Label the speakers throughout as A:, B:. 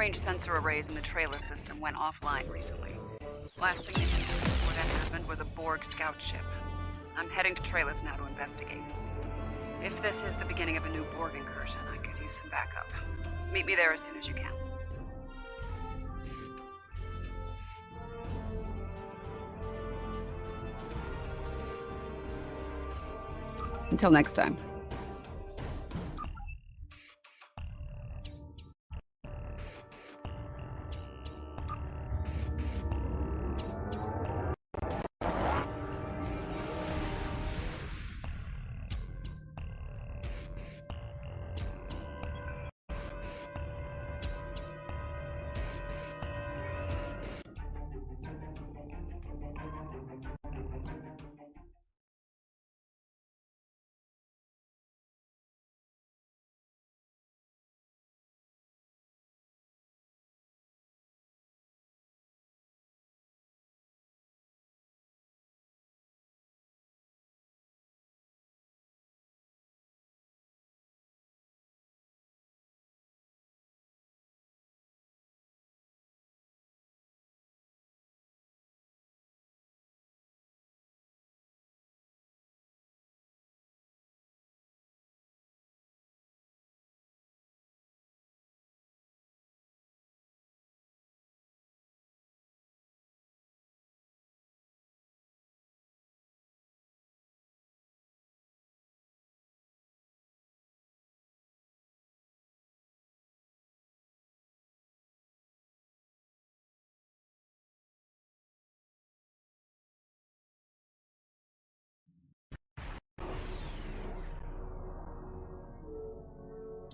A: long-range sensor arrays in the Trailer system went offline recently. Last thing they knew before that happened was a Borg scout ship. I'm heading to Trailers now to investigate. If this is the beginning of a new Borg incursion, I could use some backup. Meet me there as soon as you can.
B: Until next time.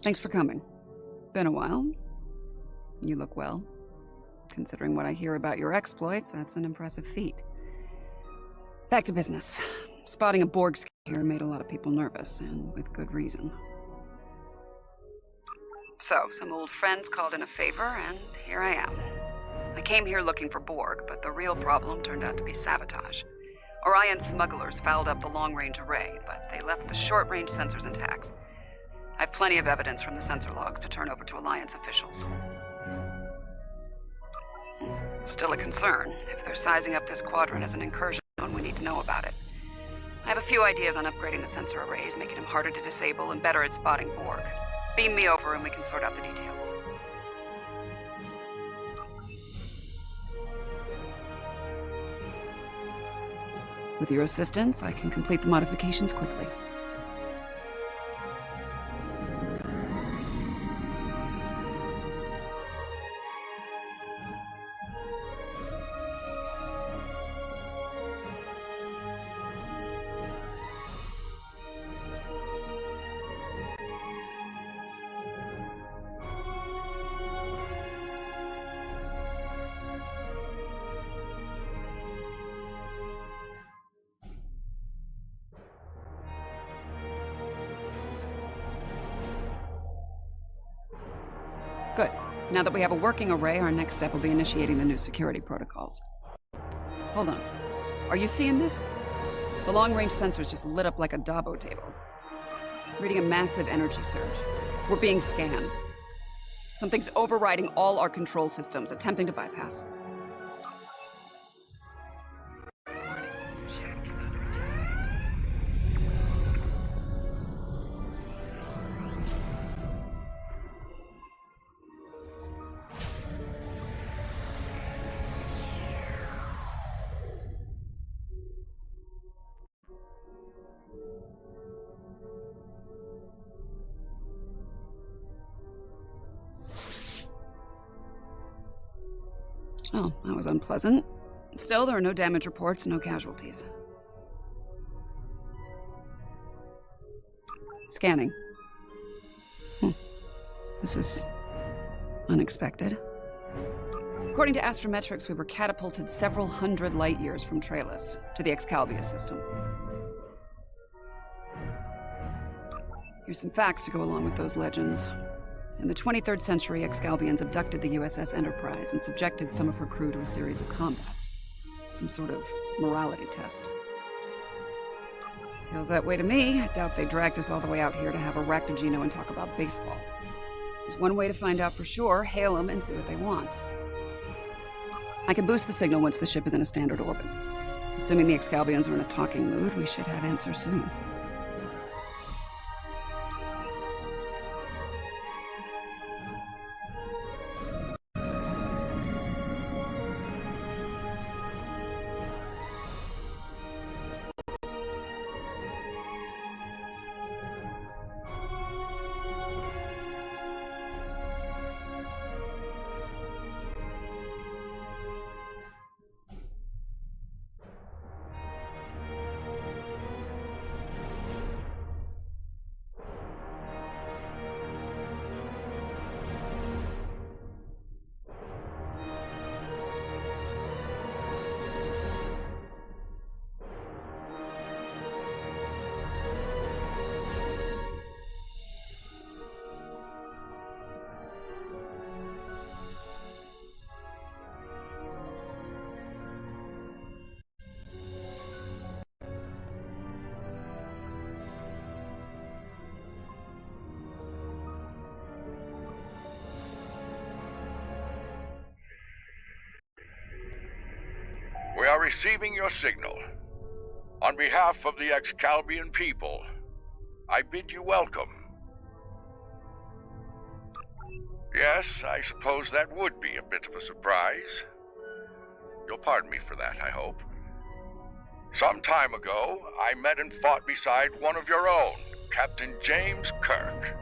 B: Thanks for coming. Been a while. You look well. Considering what I hear about your exploits, that's an impressive feat. Back to business. Spotting a Borg scare made a lot of people nervous, and with good reason. So, some old friends called in a favor, and here I am. I came here looking for Borg, but the real problem turned out to be sabotage. Orion smugglers fouled up the long-range array, but they left the short-range sensors intact. I have plenty of evidence from the sensor logs to turn over to Alliance officials. Still a concern. If they're sizing up this quadrant as an incursion, we need to know about it. I have a few ideas on upgrading the sensor arrays, making them harder to disable and better at spotting Borg. Beam me over and we can sort out the details. With your assistance, I can complete the modifications quickly. Good. Now that we have a working array, our next step will be initiating the new security protocols. Hold on. Are you seeing this? The long-range sensors just lit up like a Dabo table. Reading a massive energy surge. We're being scanned. Something's overriding all our control systems, attempting to bypass. Oh, that was unpleasant. Still, there are no damage reports, no casualties. Scanning. This is unexpected. According to astrometrics, we were catapulted several hundred light years from Trailus to the Excalibur system. Here's some facts to go along with those legends. In the 23rd century, Excalbians abducted the USS Enterprise and subjected some of her crew to a series of combats. Some sort of morality test. Feels that way to me. I doubt they dragged us all the way out here to have a ractogino and talk about baseball. There's one way to find out for sure. Hail them and see what they want. I can boost the signal once the ship is in a standard orbit. Assuming the Excalbians are in a talking mood, we should have answers soon.
C: We are receiving your signal. On behalf of the Excalbian people, I bid you welcome. Yes, I suppose that would be a bit of a surprise. You'll pardon me for that, I hope. Some time ago, I met and fought beside one of your own, Captain James Kirk.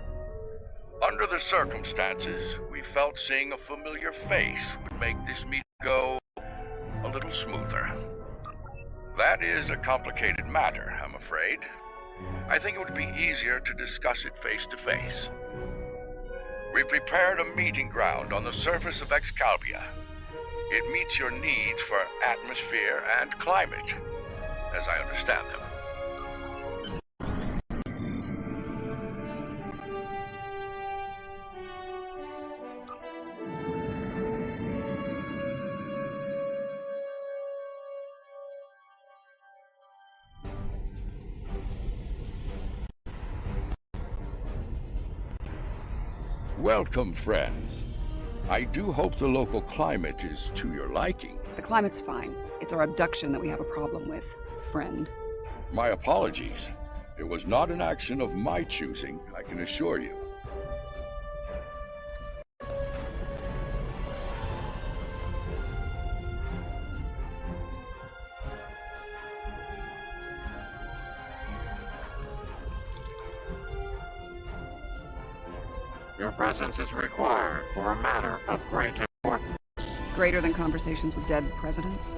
C: Under the circumstances, we felt seeing a familiar face would make this meeting go a little smoother. That is a complicated matter, I'm afraid. I think it would be easier to discuss it face to face. We prepared a meeting ground on the surface of Excalbia. It meets your needs for atmosphere and climate, as I understand them. Welcome, friends. I do hope the local climate is to your liking.
B: The climate's fine. It's our abduction that we have a problem with, friend.
C: My apologies. It was not an action of my choosing, I can assure you.
D: Your presence is required for a matter of great importance.
B: Greater than conversations with dead presidents?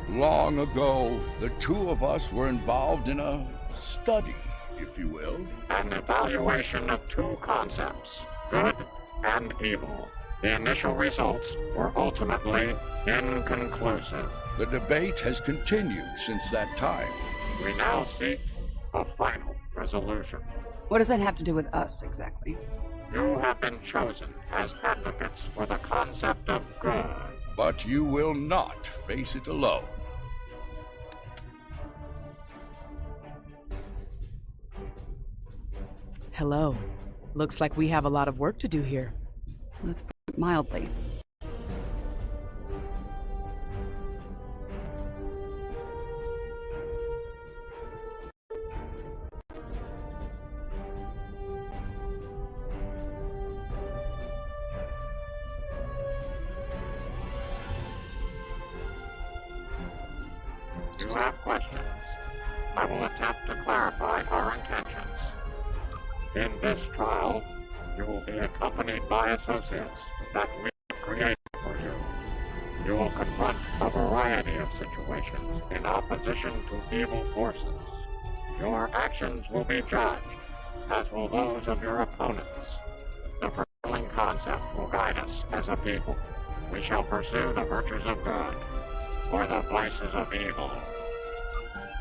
C: Long ago, the two of us were involved in a study, if you will.
D: An evaluation of two concepts, good and evil. The initial results were ultimately inconclusive.
C: The debate has continued since that time.
D: We now seek a final resolution.
B: What does that have to do with us, exactly?
D: You have been chosen as advocates for the concept of good.
C: But you will not face it alone.
E: Hello. Looks like we have a lot of work to do here.
B: Let's put it mildly.
D: You have questions. I will attempt to clarify our intentions. In this trial, you will be accompanied by associates that we have created for you. You will confront a variety of situations in opposition to evil forces. Your actions will be judged, as will those of your opponents. The prevailing concept will guide us as a people. We shall pursue the virtues of good, or the vices of evil.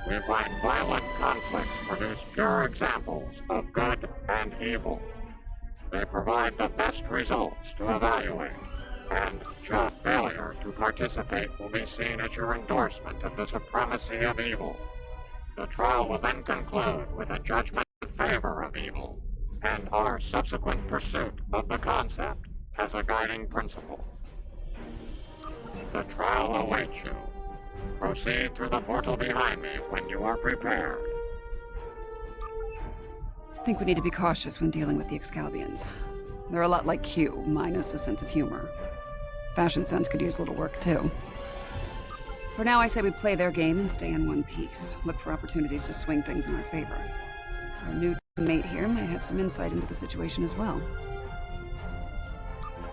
D: We find violent conflicts produce pure examples of good and evil. They provide the best results to evaluate, and just failure to participate will be seen as your endorsement of the supremacy of evil. The trial will then conclude with a judgment in favor of evil, and our subsequent pursuit of the concept as a guiding principle. The trial awaits you. Proceed through the portal behind me when you are prepared.
B: I think we need to be cautious when dealing with the Excalbians. They're a lot like Q, minus a sense of humor. Fashion sense could use a little work, too. For now, I say we play their game and stay in one piece. Look for opportunities to swing things in our favor. Our new mate here might have some insight into the situation as well.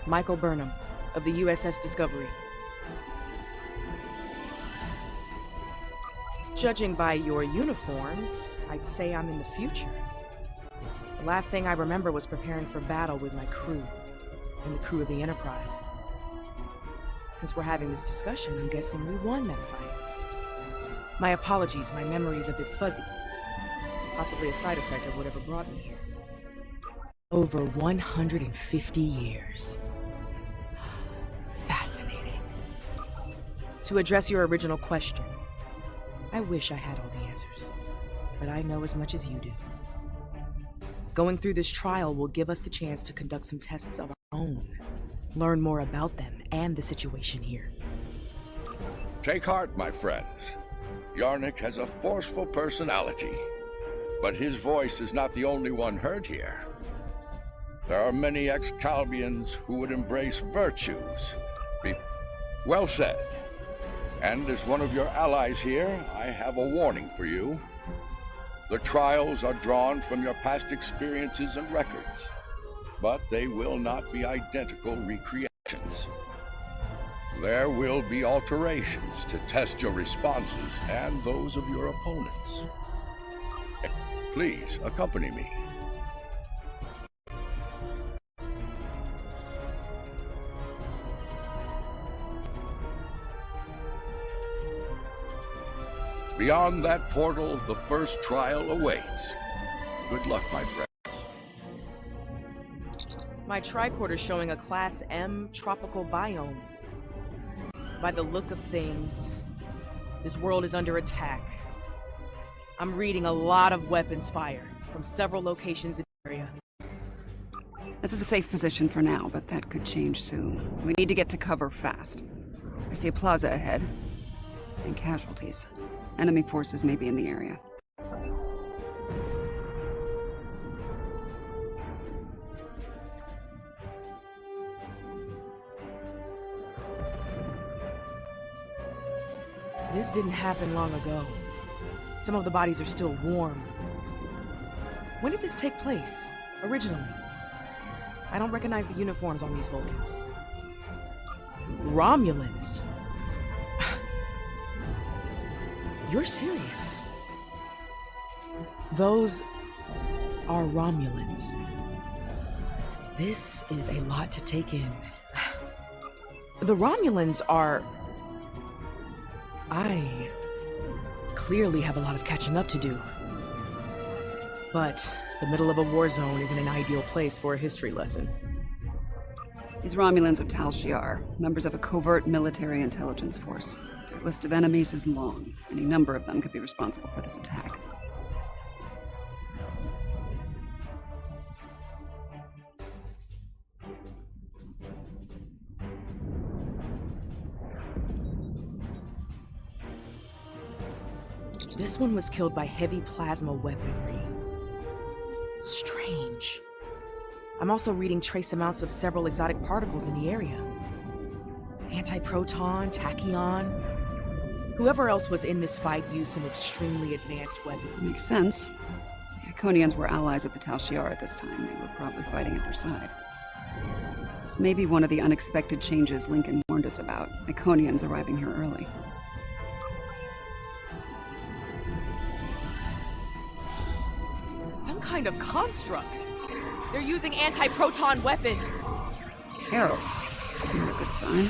E: Michael Burnham, of the USS Discovery. Judging by your uniforms, I'd say I'm in the future. The last thing I remember was preparing for battle with my crew, and the crew of the Enterprise. Since we're having this discussion, I'm guessing we won that fight. My apologies, my memory's a bit fuzzy. Possibly a side effect of whatever brought me here. Over 150 years. Fascinating. To address your original question, I wish I had all the answers, but I know as much as you do. Going through this trial will give us the chance to conduct some tests of our own, learn more about them and the situation here.
C: Take heart, my friends. Yarnik has a forceful personality, but his voice is not the only one heard here. There are many Excalbians who would embrace virtues. Well said. And as one of your allies here, I have a warning for you. The trials are drawn from your past experiences and records, but they will not be identical recreations. There will be alterations to test your responses and those of your opponents. Please accompany me. Beyond that portal, the first trial awaits. Good luck, my friends.
E: My tricorder's showing a Class M tropical biome. By the look of things, this world is under attack. I'm reading a lot of weapons fire from several locations in the area.
B: This is a safe position for now, but that could change soon. We need to get to cover fast. I see a plaza ahead. And casualties. Enemy forces may be in the area.
E: This didn't happen long ago. Some of the bodies are still warm. When did this take place, originally? I don't recognize the uniforms on these Vulcans. Romulans? You're serious? Those are Romulans. This is a lot to take in. The Romulans are... I clearly have a lot of catching up to do. But the middle of a war zone isn't an ideal place for a history lesson.
B: These Romulans of Tal Shiar, members of a covert military intelligence force. Their list of enemies is long. Any number of them could be responsible for this attack.
E: This one was killed by heavy plasma weaponry. Strange. I'm also reading trace amounts of several exotic particles in the area. Antiproton, tachyon. Whoever else was in this fight used some extremely advanced weapons.
B: Makes sense. The Iconians were allies of the Tal Shiar at this time. They were probably fighting at their side. This may be one of the unexpected changes Lincoln warned us about. Iconians arriving here early.
E: Some kind of constructs. They're using anti-proton weapons.
B: Heralds. Not a good sign.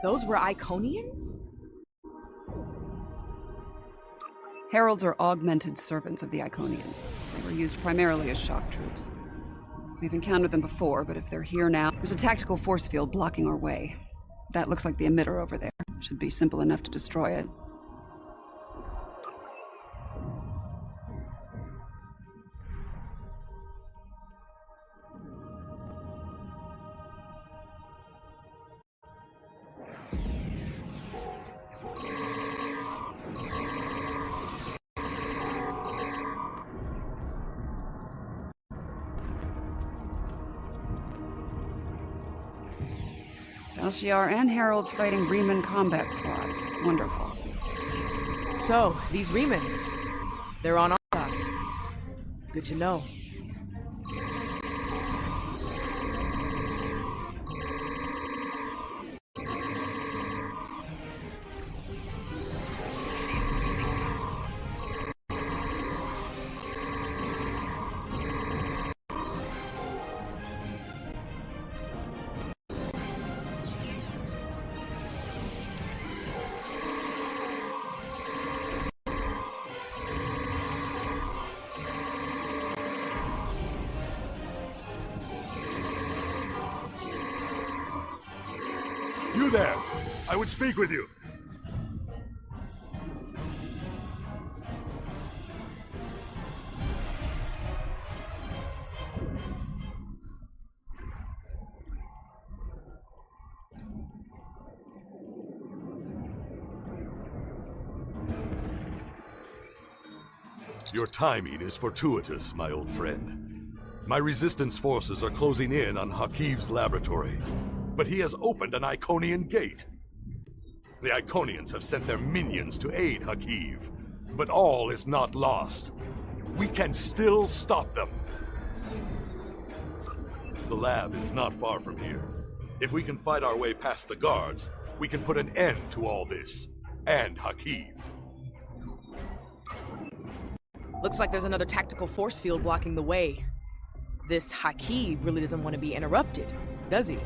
E: Those were Iconians?
B: Heralds are augmented servants of the Iconians. They were used primarily as shock troops. We've encountered them before, but if they're here now, there's a tactical force field blocking our way. That looks like the emitter over there. Should be simple enough to destroy it. LCR and Heralds fighting Riemann combat squads. Wonderful.
E: So, these Riemans, they're on our side. Good to know.
F: You there! I would speak with you! Your timing is fortuitous, my old friend. My resistance forces are closing in on Hakiv's laboratory. But he has opened an Iconian gate. The Iconians have sent their minions to aid Hakiv, but all is not lost. We can still stop them. The lab is not far from here. If we can fight our way past the guards, we can put an end to all this, and Hakiv.
E: Looks like there's another tactical force field blocking the way. This Hakiv really doesn't want to be interrupted, does he?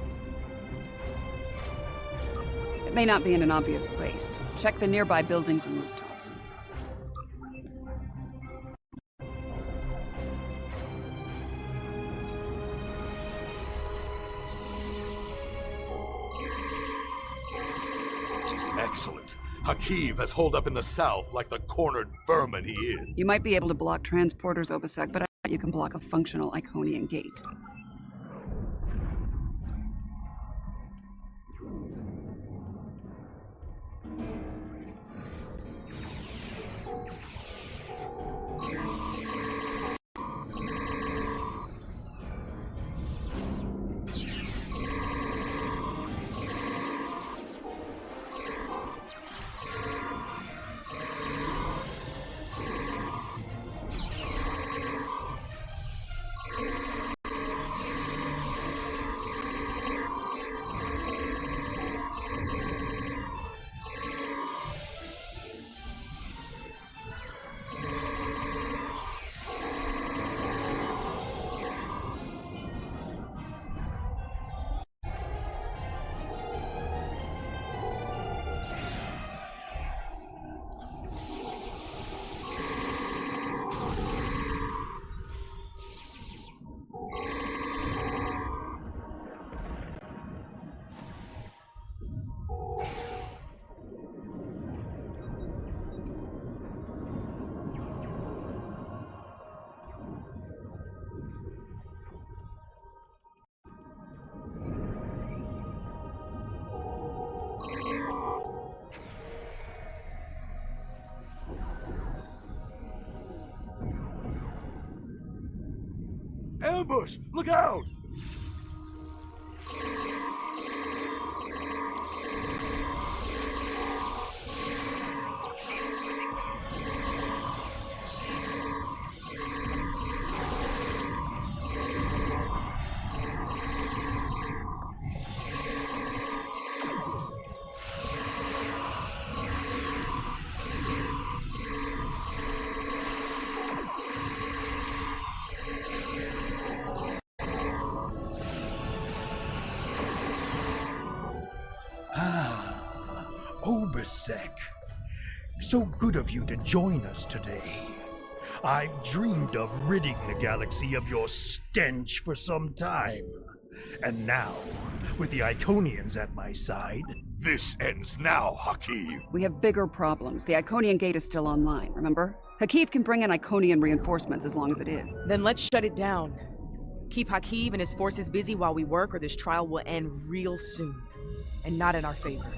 B: It may not be in an obvious place. Check the nearby buildings and rooftops.
F: Excellent. Hakiv has holed up in the south like the cornered vermin he is.
B: You might be able to block transporters, Obasek, but I doubt you can block a functional Iconian gate.
F: Ambush! Look out!
G: Obasek. So good of you to join us today. I've dreamed of ridding the galaxy of your stench for some time. And now, with the Iconians at my side...
F: This ends now, Hakeem.
B: We have bigger problems. The Iconian gate is still online, remember? Hakeem can bring in Iconian reinforcements as long as it is.
E: Then let's shut it down. Keep Hakeem and his forces busy while we work, or this trial will end real soon. And not in our favor.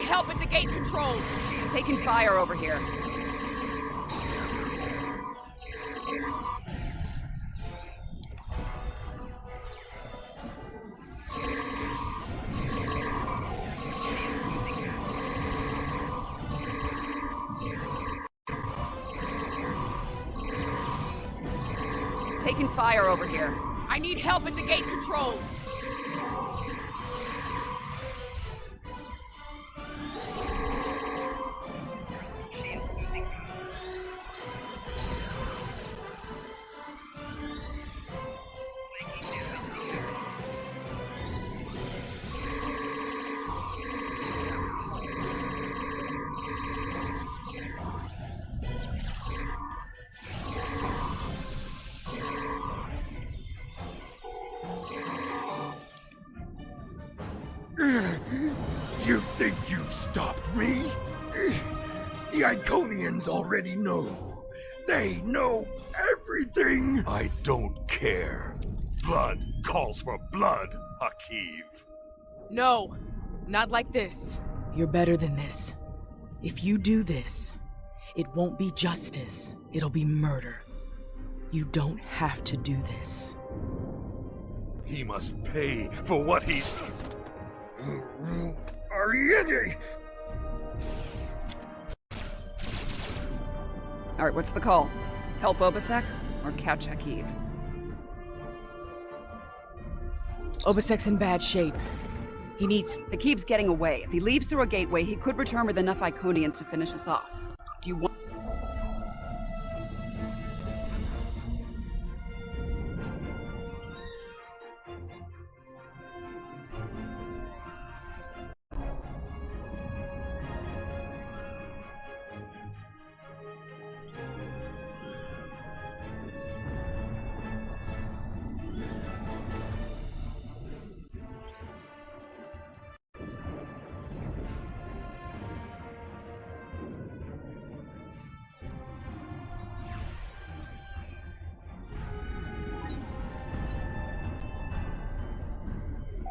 B: Help at the gate controls! Taking fire over here. Taking fire over here. I need help at the gate controls!
G: You think you've stopped me? The Iconians already know. They know everything.
F: I don't care. Blood calls for blood, Hakeem.
E: No, not like this. You're better than this. If you do this, it won't be justice. It'll be murder. You don't have to do this.
F: He must pay for what he's...
B: Alright, what's the call? Help Obasek or catch Hakeem?
E: Obasek's in bad shape. He needs...
B: Hakeem's getting away. If he leaves through a gateway, he could return with enough Iconians to finish us off. Do you want...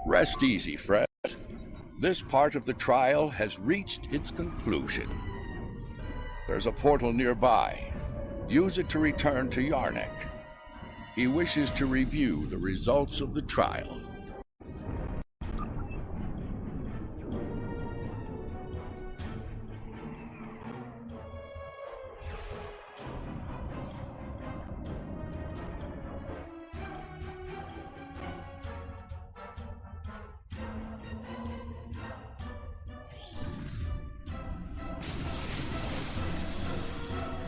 C: Rest easy, Fred. This part of the trial has reached its conclusion. There's a portal nearby. Use it to return to Yarnek. He wishes to review the results of the trial.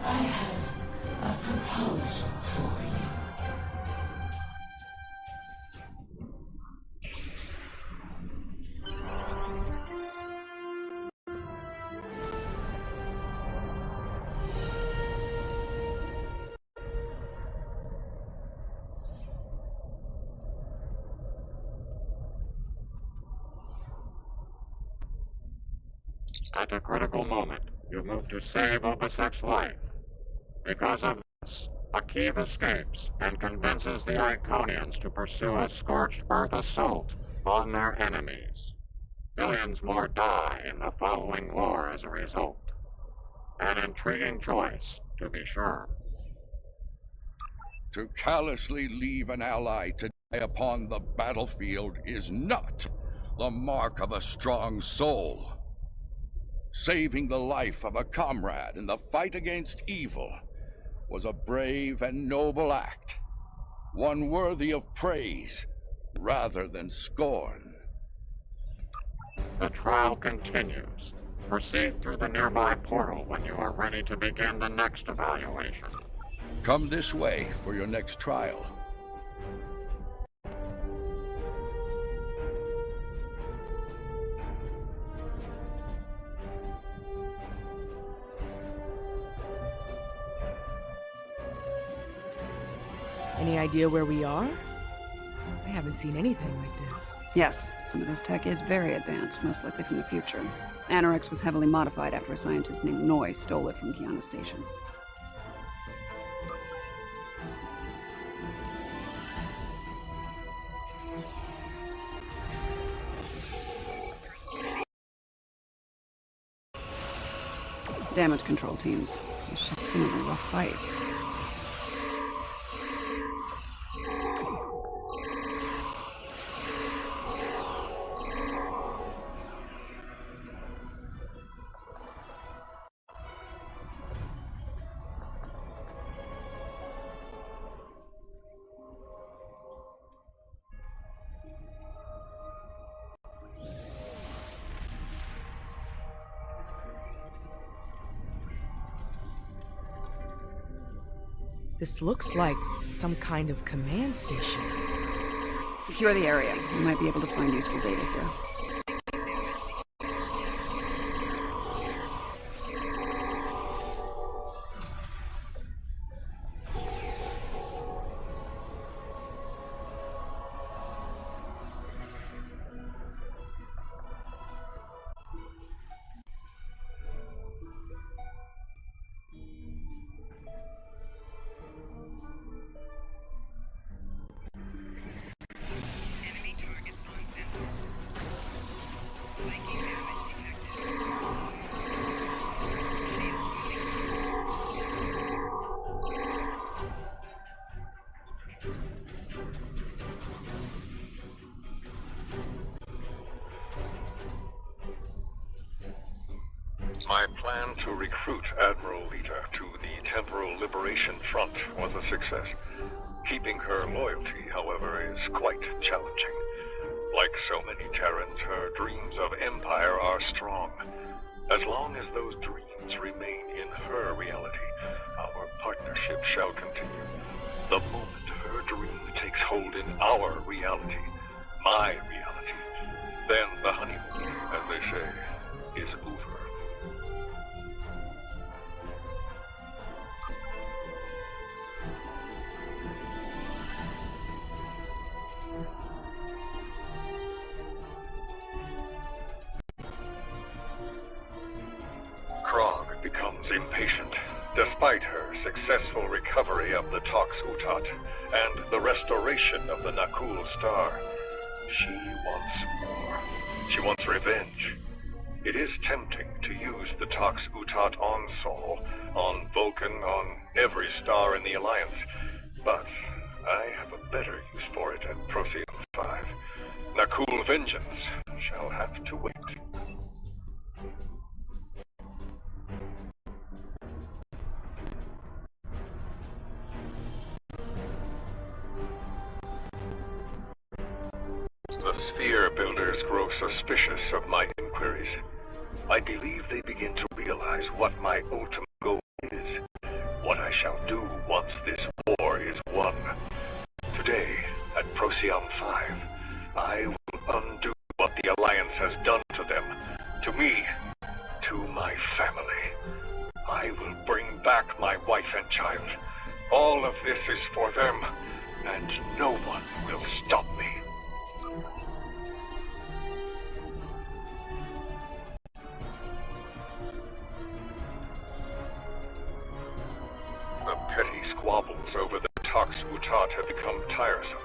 H: I have a proposal for you.
D: At a critical moment, you move to save Obasek's life. Because of this, Hakeem escapes and convinces the Iconians to pursue a scorched earth assault on their enemies. Billions more die in the following war as a result. An intriguing choice, to be sure.
C: To callously leave an ally to die upon the battlefield is not the mark of a strong soul. Saving the life of a comrade in the fight against evil was a brave and noble act, one worthy of praise rather than scorn.
D: The trial continues. Proceed through the nearby portal when you are ready to begin the next evaluation.
C: Come this way for your next trial.
E: Any idea where we are? I haven't seen anything like this.
B: Yes, some of this tech is very advanced, most likely from the future. Anorex was heavily modified after a scientist named Noi stole it from Kiana Station. Damage control teams. This ship's been in a rough fight.
E: This looks like some kind of command station.
B: Secure the area. You might be able to find useful data here.
C: My plan to recruit Admiral Lita to the Temporal Liberation Front was a success. Keeping her loyalty, however, is quite challenging. Like so many Terrans, her dreams of empire are strong. As long as those dreams remain in her reality, our partnership shall continue. The moment her dream takes hold in our reality, my reality, then the honeymoon, as they say, is over. Becomes impatient, despite her successful recovery of the Tox Utat and the restoration of the Nakul Star. She wants more. She wants revenge. It is tempting to use the Tox Utat on Sol, on Vulcan, on every star in the Alliance, but I have a better use for it at Procyon 5. Nakul vengeance shall have to wait. The Sphere Builders grow suspicious of my inquiries. I believe they begin to realize what my ultimate goal is, what I shall do once this war is won. Today, at Procyon 5, I will undo what the Alliance has done to them, to me, to my family. I will bring back my wife and child. All of this is for them, and no one will stop me. The petty squabbles over the Tox Utat have become tiresome.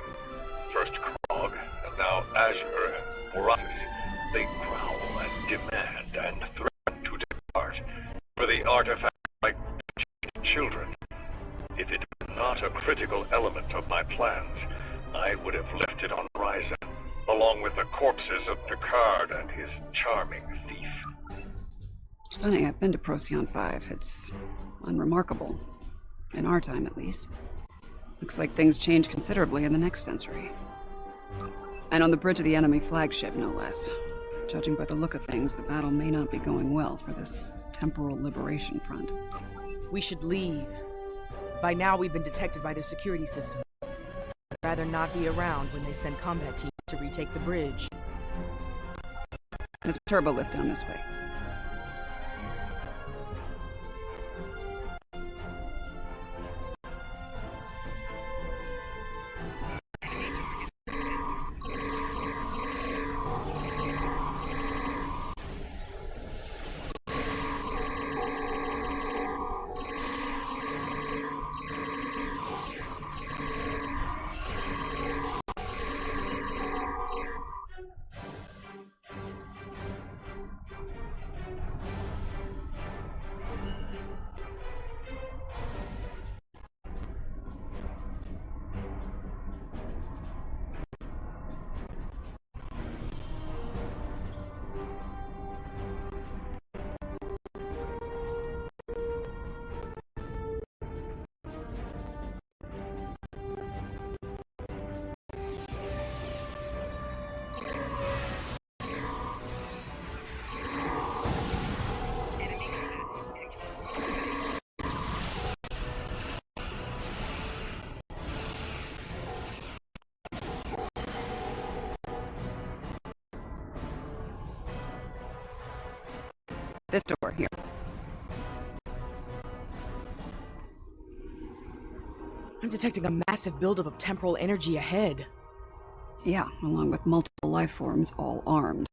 C: First Krog, and now Azure and Moratis. They growl and demand and threaten to depart, for the artifact like children. If it were not a critical element of my plans, I would have left it on Ryzen, along with the corpses of Picard and his charming thief.
B: Funny, I've been to Procyon 5. It's unremarkable. In our time, at least. Looks like things change considerably in the next century. And on the bridge of the enemy flagship, no less. Judging by the look of things, the battle may not be going well for this temporal liberation front.
E: We should leave. By now, we've been detected by their security system. I'd rather not be around when they send combat teams to retake the bridge.
B: There's a turbo lift down this way. This door here.
E: I'm detecting a massive buildup of temporal energy ahead.
B: Yeah, along with multiple life forms, all armed.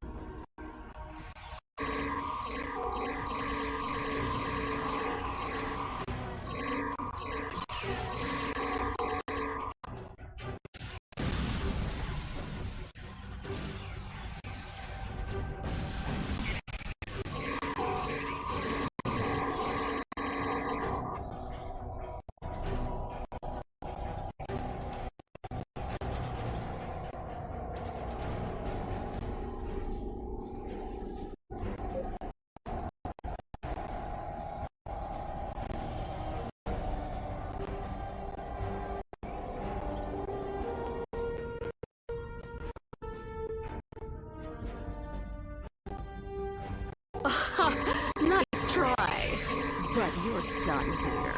I: Nice try, but you're done here.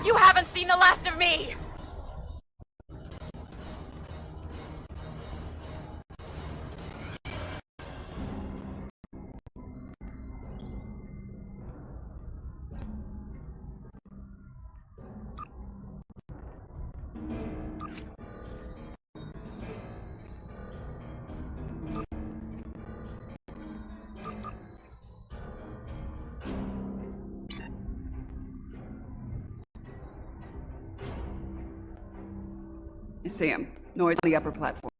J: You haven't seen the last of me!
B: I see him. Noise on the upper platform.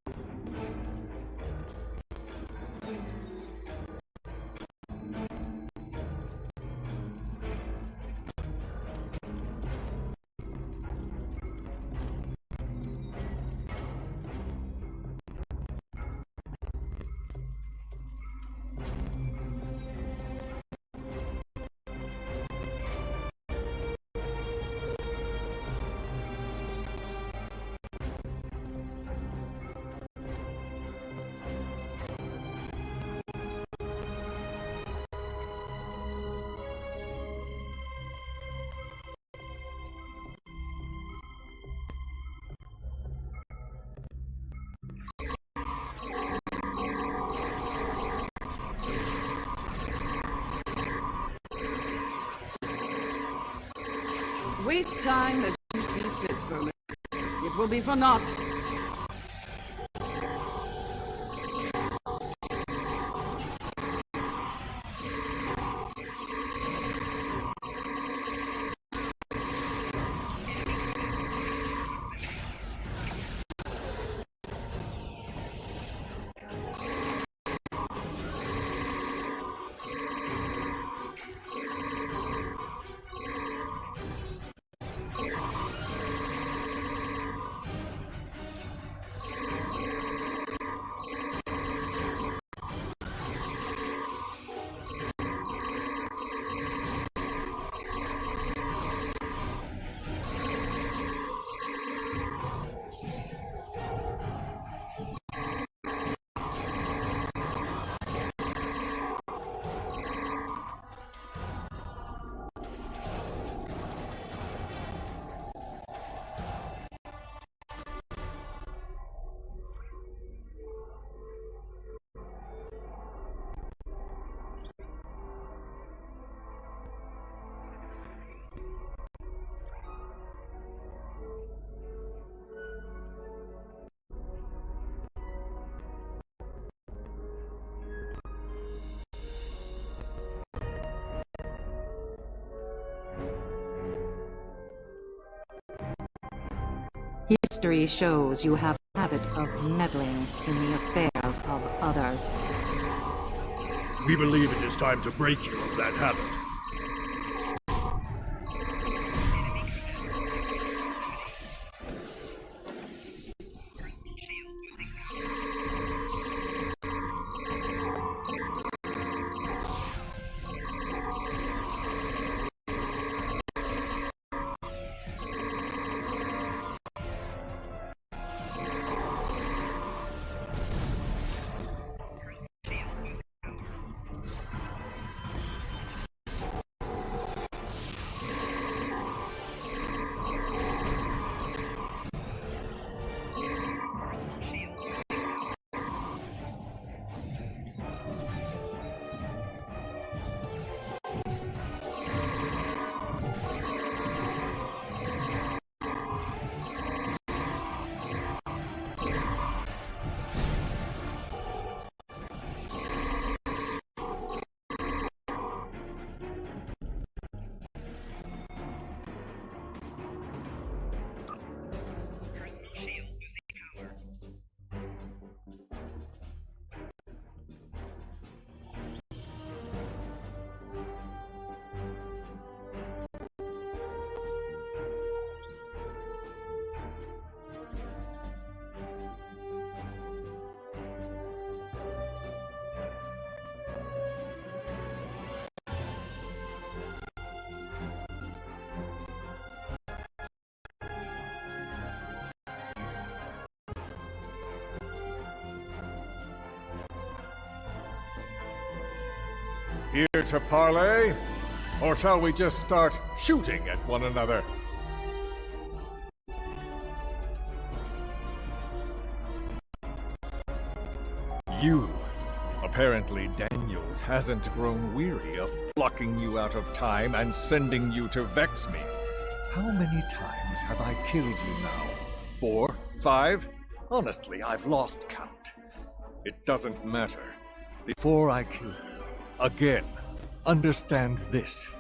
B: Waste time as you see fit, Vermin. It will be for naught.
K: History shows you have a habit of meddling in the affairs of others.
G: We believe it is time to break you of that habit.
L: Here to parley? Or shall we just start shooting at one another? You. Apparently Daniels hasn't grown weary of plucking you out of time and sending you to vex me. How many times have I killed you now? 4? 5? Honestly, I've lost count. It doesn't matter. Before I kill you, again, understand this.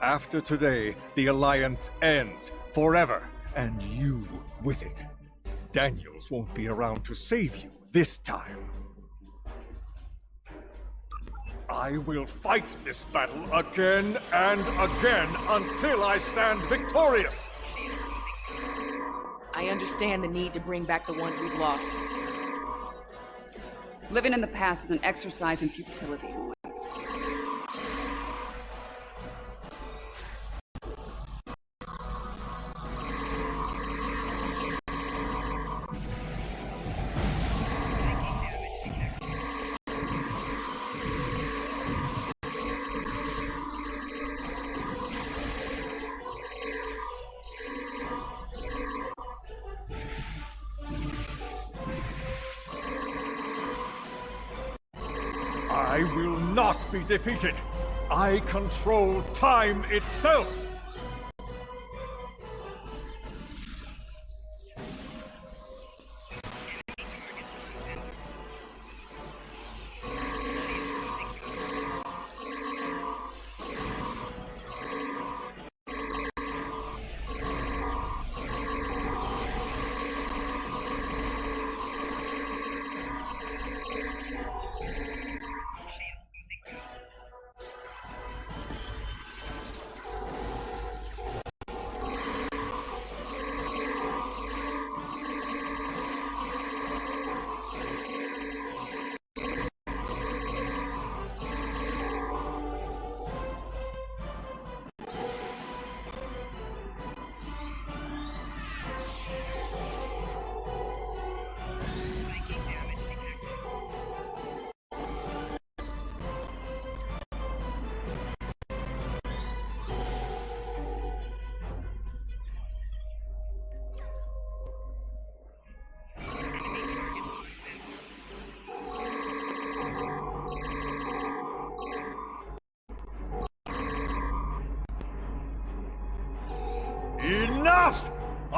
L: After today, the Alliance ends forever, and you with it. Daniels won't be around to save you this time. I will fight this battle again and again until I stand victorious!
E: I understand the need to bring back the ones we've lost.
B: Living in the past is an exercise in futility.
L: I will not be defeated. I control time itself.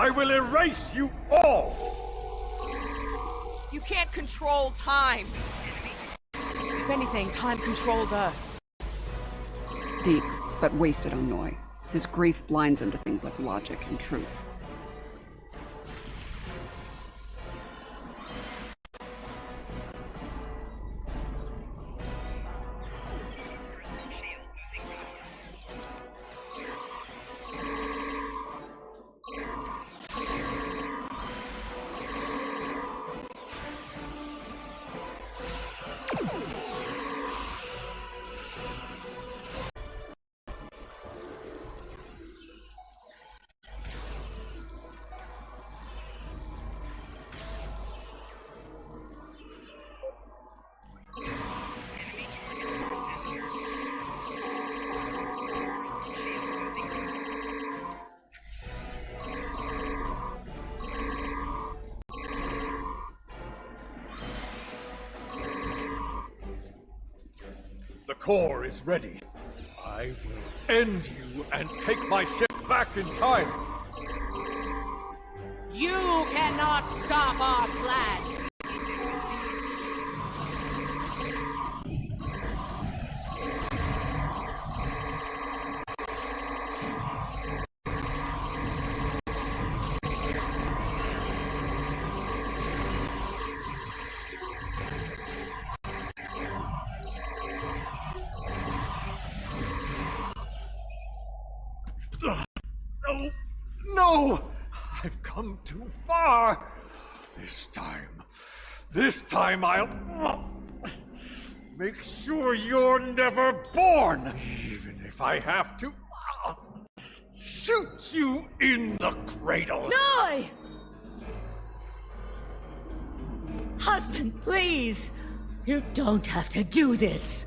L: I will erase you all!
J: You can't control time.
E: If anything, time controls us.
B: Deep, but wasted on Noi. His grief blinds him to things like logic and truth.
L: The core is ready. I will end you and take my ship back in time.
J: You cannot stop our plans.
L: No! I've come too far. This time I'll make sure you're never born, even if I have to shoot you in the cradle.
H: No! Husband, please! You don't have to do this.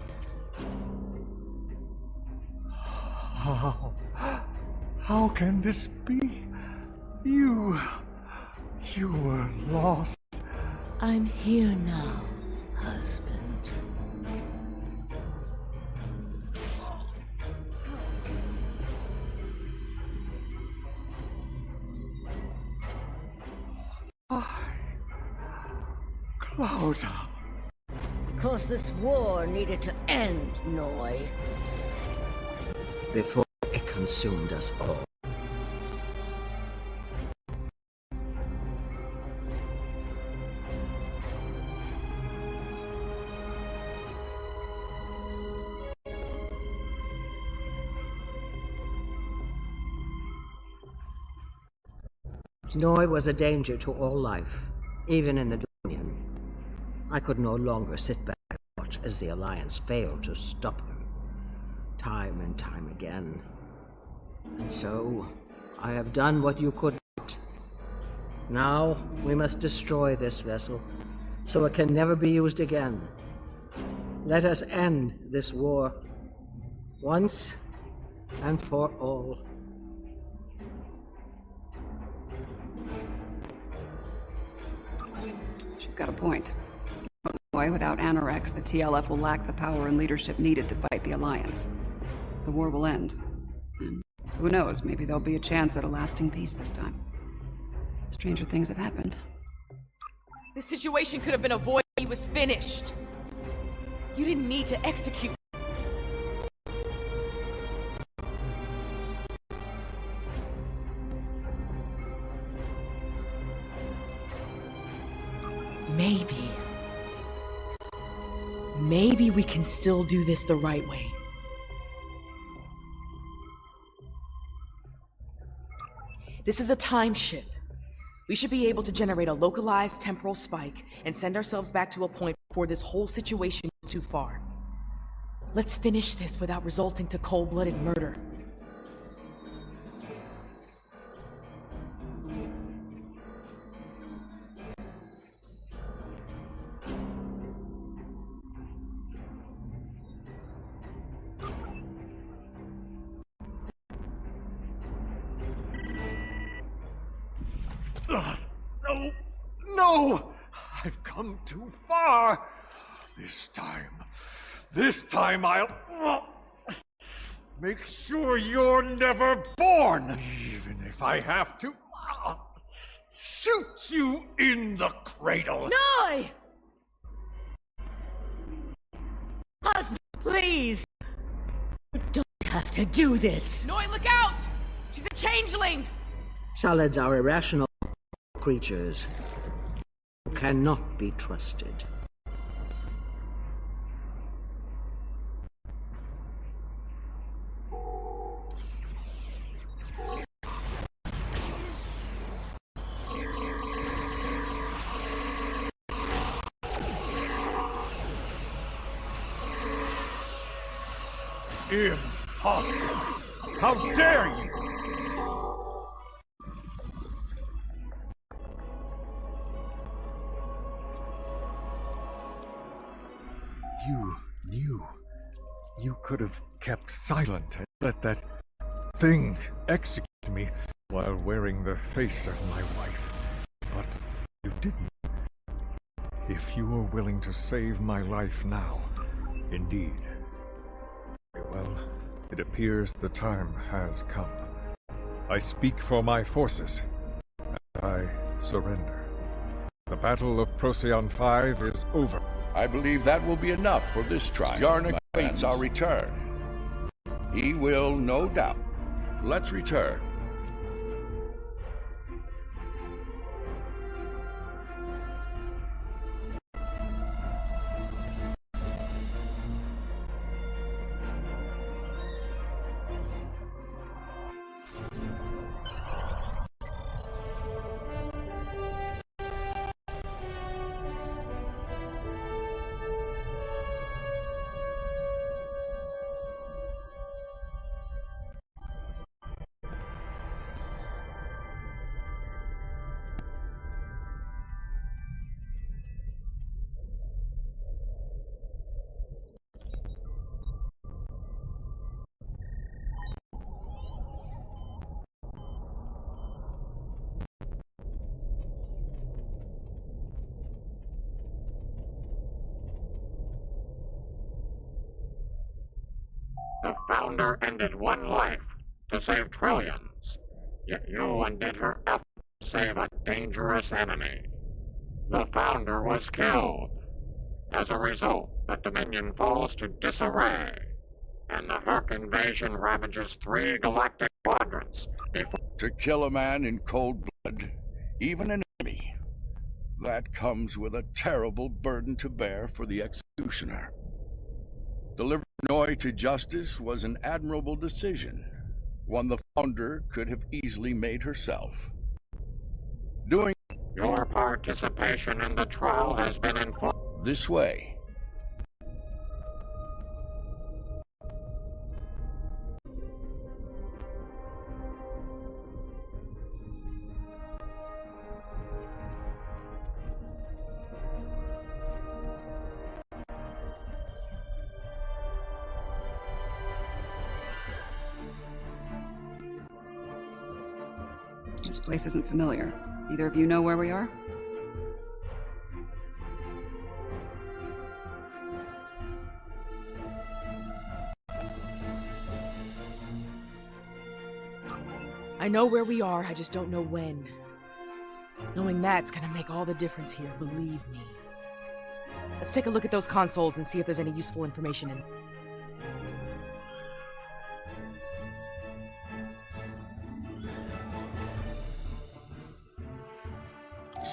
L: How can this be? You were lost.
H: I'm here now, husband.
L: Cloud.
H: Because this war needed to end, Noi. Before it consumed us all. Noi was a danger to all life, even in the Dominion. I could no longer sit back and watch as the Alliance failed to stop him, time and time again. And so, I have done what you could not. Now, we must destroy this vessel, so it can never be used again. Let us end this war, once and for all.
B: She's got a point. Boy, without Anorex, the TLF will lack the power and leadership needed to fight the Alliance. The war will end. And who knows, maybe there'll be a chance at a lasting peace this time. Stranger things have happened.
E: This situation could have been avoided when he was finished. You didn't need to execute. Maybe we can still do this the right way. This is a time ship. We should be able to generate a localized temporal spike and send ourselves back to a point before this whole situation is too far. Let's finish this without resulting to cold-blooded murder.
L: No! I've come too far. This time I'll make sure you're never born, even if I have to
G: Shoot you in the cradle!
I: Noi! Husband, please! You don't have to do this!
J: Noi, look out! She's a changeling!
H: Solids are irrational creatures who cannot be trusted.
G: Impossible! How dare you!
L: You knew. You could have kept silent and let that thing execute me while wearing the face of my wife. But you didn't. If you are willing to save my life now, indeed. Well, it appears the time has come. I speak for my forces, and I surrender. The Battle of Procyon 5 is over.
C: I believe that will be enough for this trial. Yarnik awaits our return. He will, no doubt. Let's return.
D: The founder ended one life to save trillions, yet you undid her effort to save a dangerous enemy. The founder was killed. As a result, the Dominion falls to disarray, and the Herc invasion ravages 3 galactic quadrants before...
C: To kill a man in cold blood, even an enemy, that comes with a terrible burden to bear for the executioner. Delivering Noi to justice was an admirable decision, one the founder could have easily made herself. Doing
D: your participation in the trial has been informed
C: this way.
B: This place isn't familiar. Either of you know where we are?
E: I know where we are, I just don't know when. Knowing that's gonna make all the difference here, believe me. Let's take a look at those consoles and see if there's any useful information in them.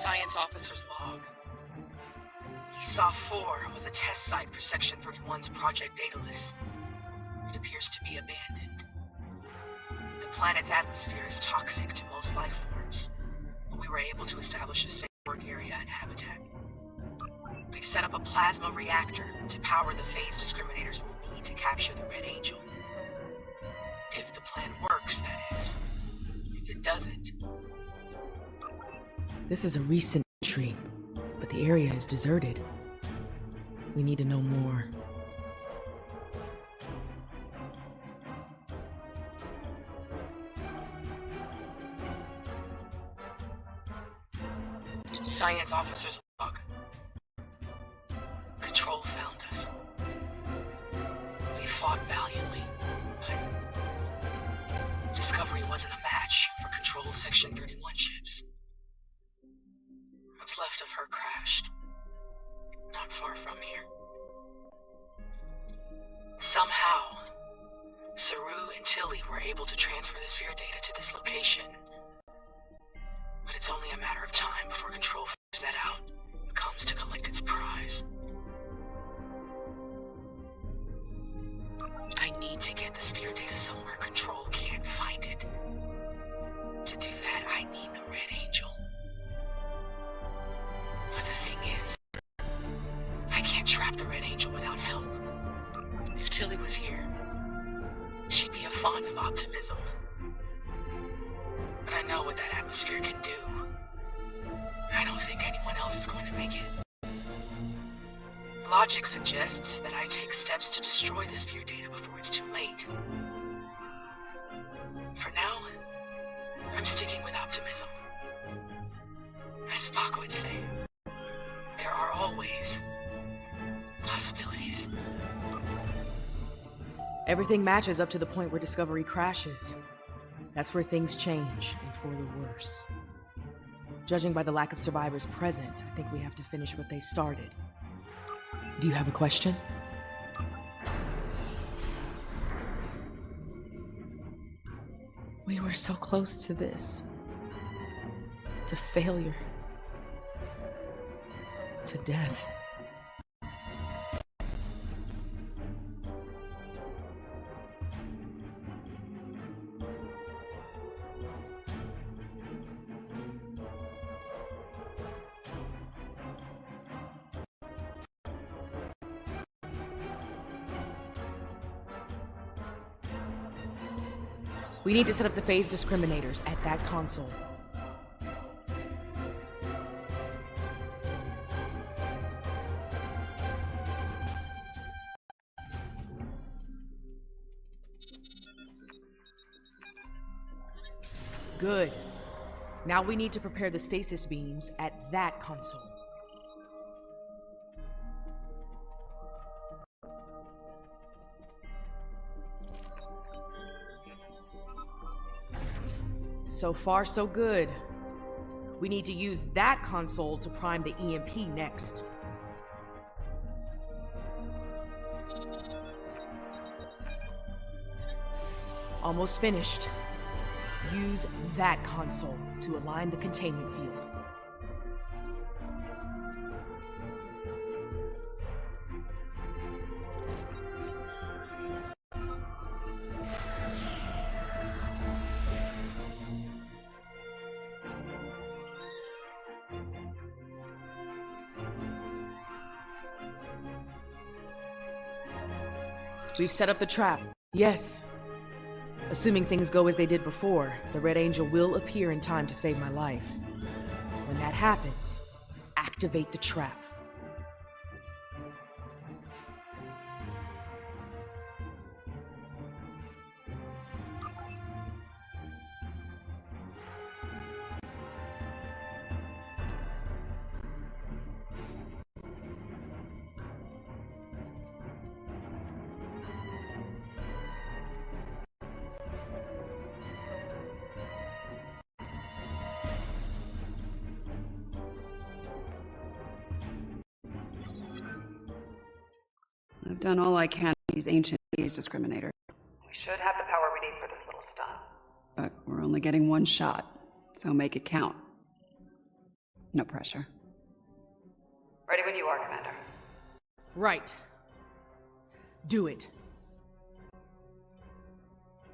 M: Science officer's log. ESOP 4 was a test site for Section 31's Project Daedalus. It appears to be abandoned. The planet's atmosphere is toxic to most life forms, but we were able to establish a safe work area and habitat. We've set up a plasma reactor to power the phase discriminators will need to capture the Red Angel. If the plan works, that is. If it doesn't...
E: This is a recent entry, but the area is deserted. We need to know more.
M: Science officer's log. Control found us. We fought valiantly, but Discovery wasn't a match for Control. patrol Section 31 ships. What's left of her crashed, not far from here. Somehow, Saru and Tilly were able to transfer the sphere data to this location. But it's only a matter of time before Control figures that out and comes to collect its prize. I need to get the sphere data somewhere Control can't find it. To do that, I need the Red Angel. But the thing is, I can't trap the Red Angel without help. If Tilly was here, she'd be a font of optimism. But I know what that atmosphere can do. I don't think anyone else is going to make it. Logic suggests that I take steps to destroy the sphere data before it's too late. For now, I'm sticking with optimism. As Spock would say, there are always possibilities.
E: Everything matches up to the point where Discovery crashes. That's where things change, and for the worse. Judging by the lack of survivors present, I think we have to finish what they started. Do you have a question? We were so close to this. To failure. To death. We need to set up the phase discriminators at that console. Good. Now we need to prepare the stasis beams at that console. So far, so good. We need to use that console to prime the EMP next. Almost finished. Use that console to align the containment field. We've set up the trap. Yes. Assuming things go as they did before, the Red Angel will appear in time to save my life. When that happens, activate the trap.
B: I've done all I can with these ancient phase discriminators.
A: We should have the power we need for this little stunt.
B: But we're only getting one shot, so make it count. No pressure.
A: Ready when you are, Commander.
E: Right. Do it.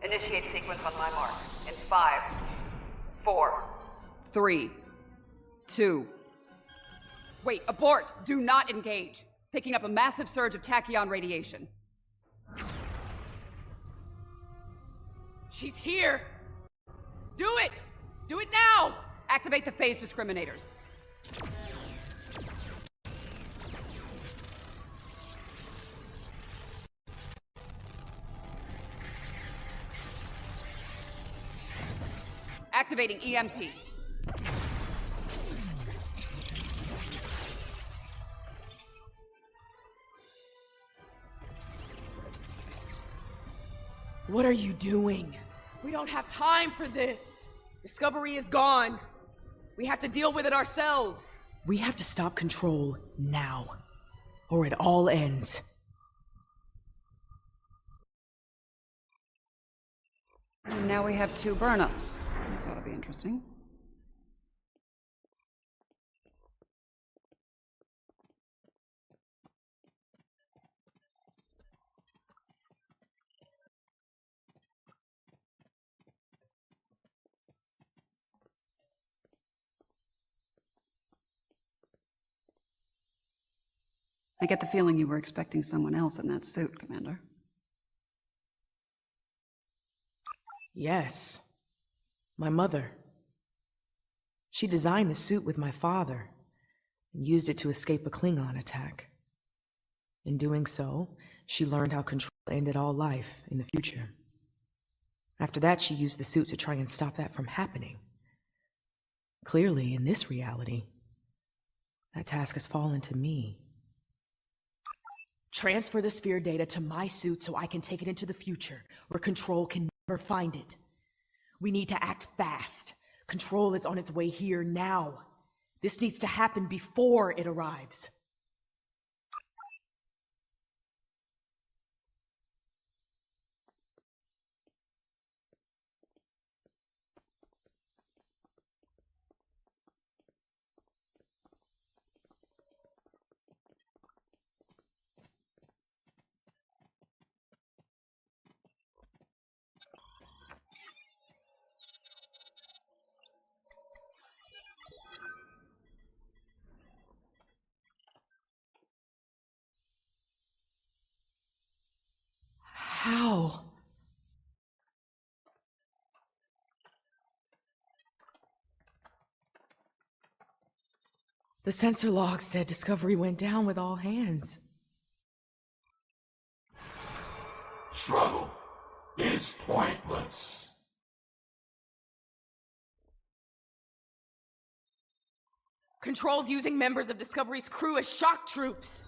A: Initiate sequence on my mark. In 5, 4,
B: 3, 2. Wait, abort! Do not engage! Picking up a massive surge of tachyon radiation.
J: She's here! Do it! Do it now!
B: Activate the phase discriminators. Activating EMP.
E: What are you doing?
J: We don't have time for this! Discovery is gone. We have to deal with it ourselves.
E: We have to stop Control now, or it all ends.
B: And now we have 2 burn-ups. This ought to be interesting. I get the feeling you were expecting someone else in that suit, Commander.
E: Yes. My mother. She designed the suit with my father and used it to escape a Klingon attack. In doing so, she learned how Control ended all life in the future. After that, she used the suit to try and stop that from happening. Clearly, in this reality, that task has fallen to me. Transfer the sphere data to my suit so I can take it into the future, where Control can never find it. We need to act fast. Control is on its way here now. This needs to happen before it arrives. How? The sensor log said Discovery went down with all hands.
D: Struggle is pointless.
J: Control's using members of Discovery's crew as shock troops.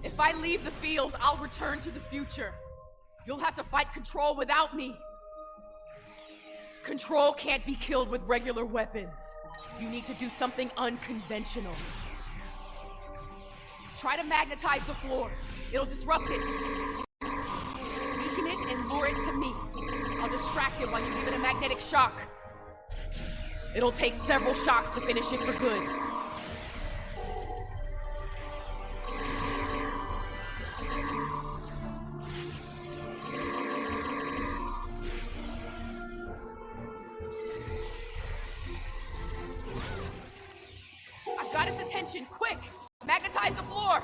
J: If I leave the field, I'll return to the future. You'll have to fight Control without me. Control can't be killed with regular weapons. You need to do something unconventional. Try to magnetize the floor. It'll disrupt it. Weaken it and lure it to me. I'll distract it while you give it a magnetic shock. It'll take several shocks to finish it for good. I've got its attention. Quick! Magnetize the floor!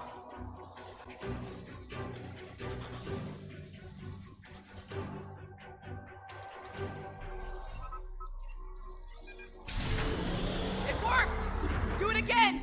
J: It worked! Do it again!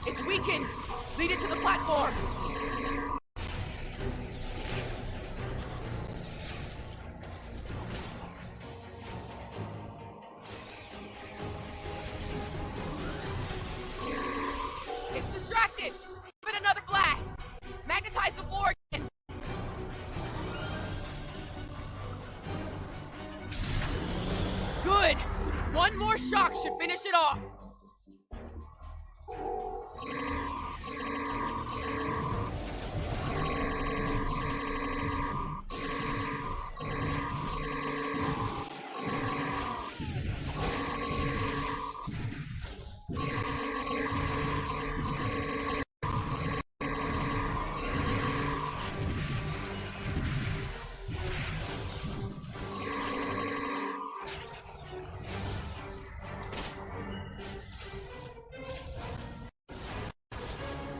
J: It's weakened! Lead it to the platform! It's distracted! Give it another blast! Magnetize the floor again! One more shock should finish it off.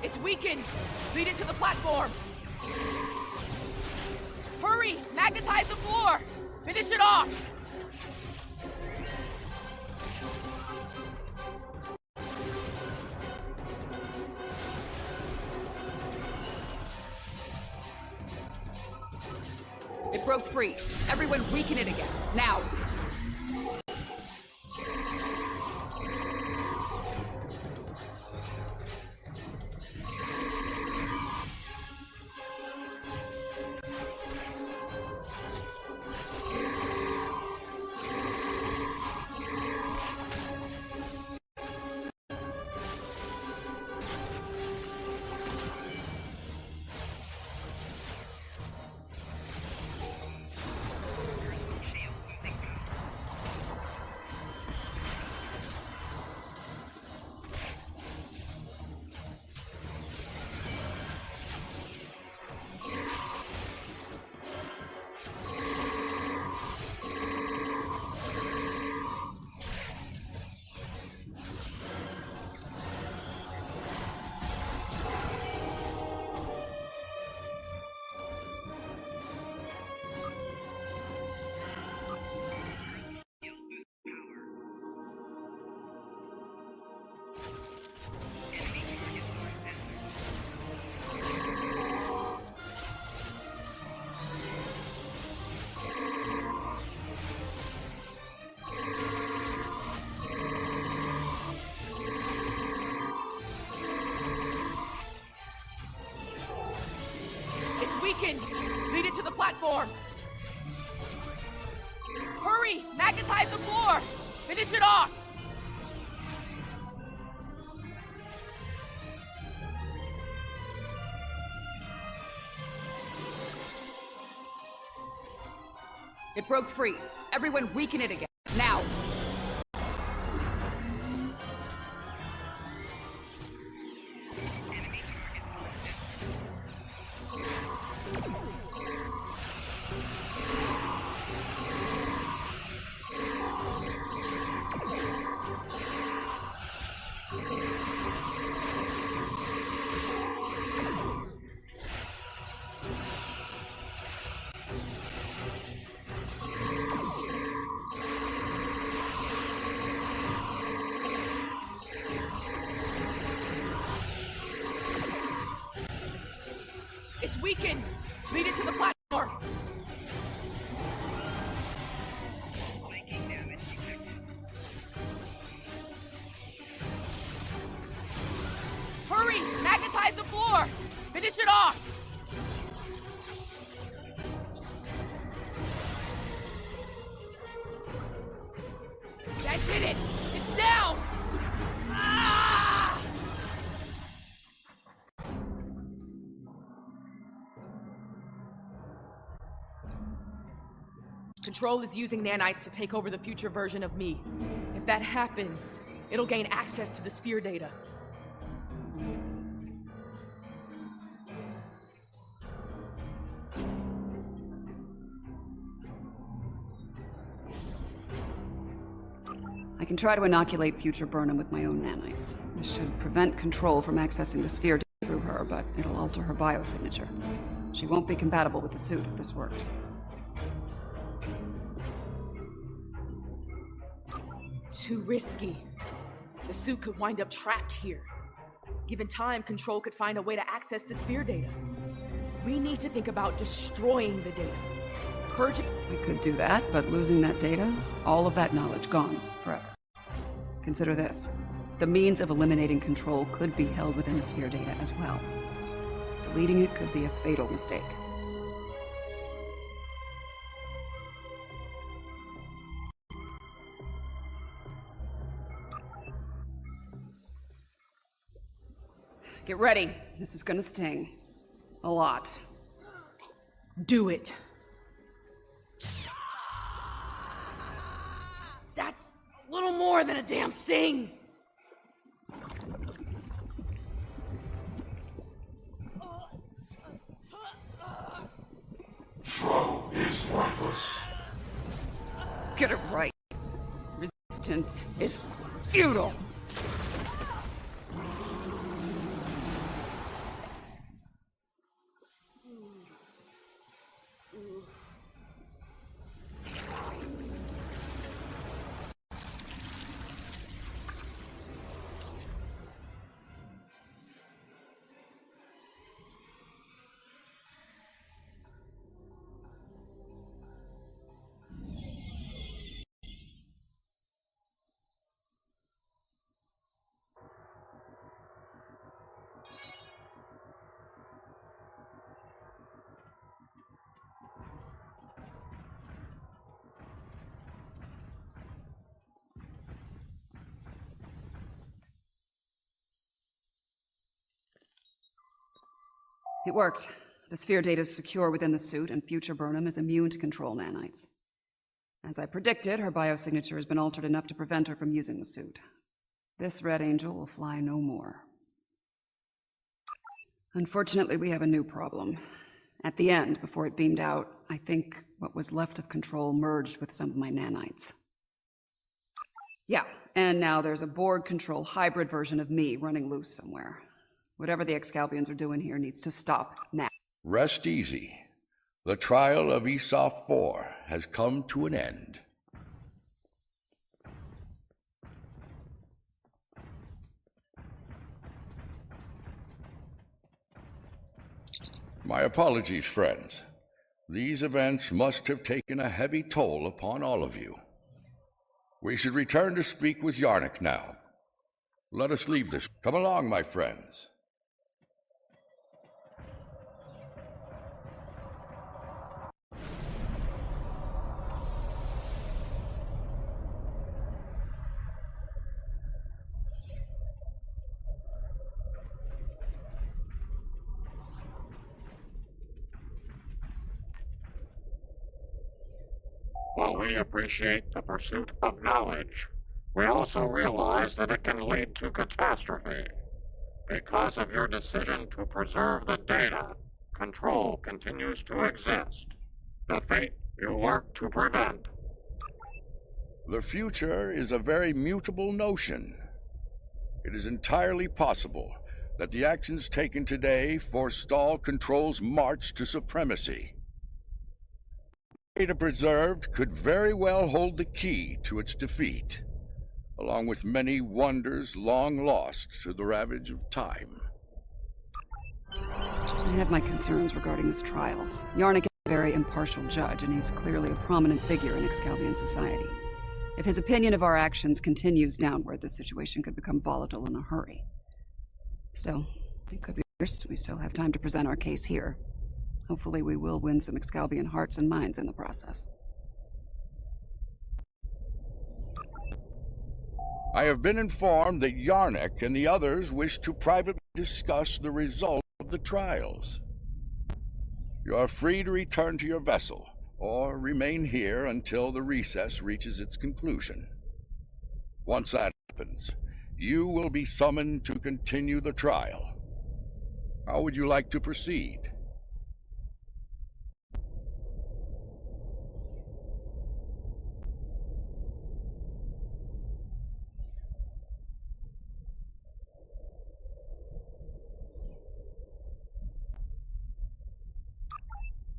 J: It's weakened! Lead it to the platform! Hurry! Magnetize the floor! Finish it off!
B: It broke free. Everyone weaken it again. Now!
J: Weakened! Lead it to the platform! Hurry! Magnetize the floor! Finish it off!
B: It broke free. Everyone weaken it again. Now!
J: It's weakened! Lead it to the platform! Hurry! Magnetize the floor! Finish it off! That did it! It's down! Ah! Control is using nanites to take over the future version of me. If that happens, it'll gain access to the sphere data.
B: I can try to inoculate future Burnham with my own nanites. This should prevent Control from accessing the sphere data through her, but it'll alter her biosignature. She won't be compatible with the suit if this works.
E: Too risky. The suit could wind up trapped here. Given time, Control could find a way to access the sphere data. We need to think about destroying the data. Purging...
B: We could do that, but losing that data, all of that knowledge gone forever. Consider this. The means of eliminating Control could be held within the sphere data as well. Deleting it could be a fatal mistake. Get ready. This is gonna sting. A lot.
E: Do it.
J: That's a little more than a damn sting.
D: Slow is worthless.
B: Get it right. Resistance is futile. It worked. The sphere data is secure within the suit, and future Burnham is immune to control nanites. As I predicted, her biosignature has been altered enough to prevent her from using the suit. This Red Angel will fly no more. Unfortunately, we have a new problem. At the end, before it beamed out, I think what was left of control merged with some of my nanites. Yeah, and now there's a Borg-control hybrid version of me running loose somewhere. Whatever the Excalbians are doing here needs to stop now.
C: Rest easy. The trial of Esau 4 has come to an end. My apologies, friends. These events must have taken a heavy toll upon all of you. We should return to speak with Yarnik now. Let us leave this. Come along, my friends.
D: While we appreciate the pursuit of knowledge, we also realize that it can lead to catastrophe. Because of your decision to preserve the data, control continues to exist. The fate you work to prevent.
C: The future is a very mutable notion. It is entirely possible that the actions taken today forestall Control's march to supremacy. Data preserved could very well hold the key to its defeat, along with many wonders long lost to the ravage of time.
B: I have my concerns regarding this trial. Yarnik is a very impartial judge, and he's clearly a prominent figure in Excalbian society. If his opinion of our actions continues downward, the situation could become volatile in a hurry. Still, it could be worse. We still have time to present our case here. Hopefully we will win some Excalbian hearts and minds in the process.
C: I have been informed that Yarnik and the others wish to privately discuss the result of the trials. You are free to return to your vessel, or remain here until the recess reaches its conclusion. Once that happens, you will be summoned to continue the trial. How would you like to proceed?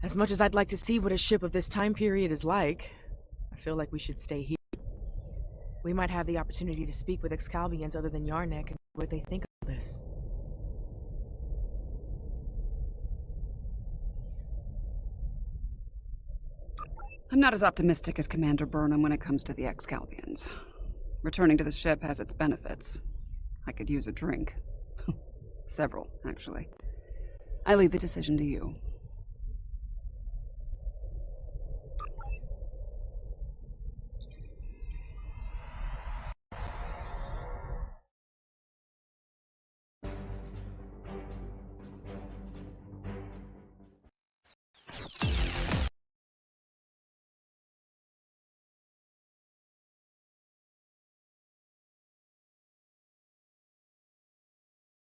E: As much as I'd like to see what a ship of this time period is like, I feel like we should stay here. We might have the opportunity to speak with Excalbians other than Yarnik and what they think of this.
B: I'm not as optimistic as Commander Burnham when it comes to the Excalbians. Returning to the ship has its benefits. I could use a drink. Several, actually. I leave the decision to you.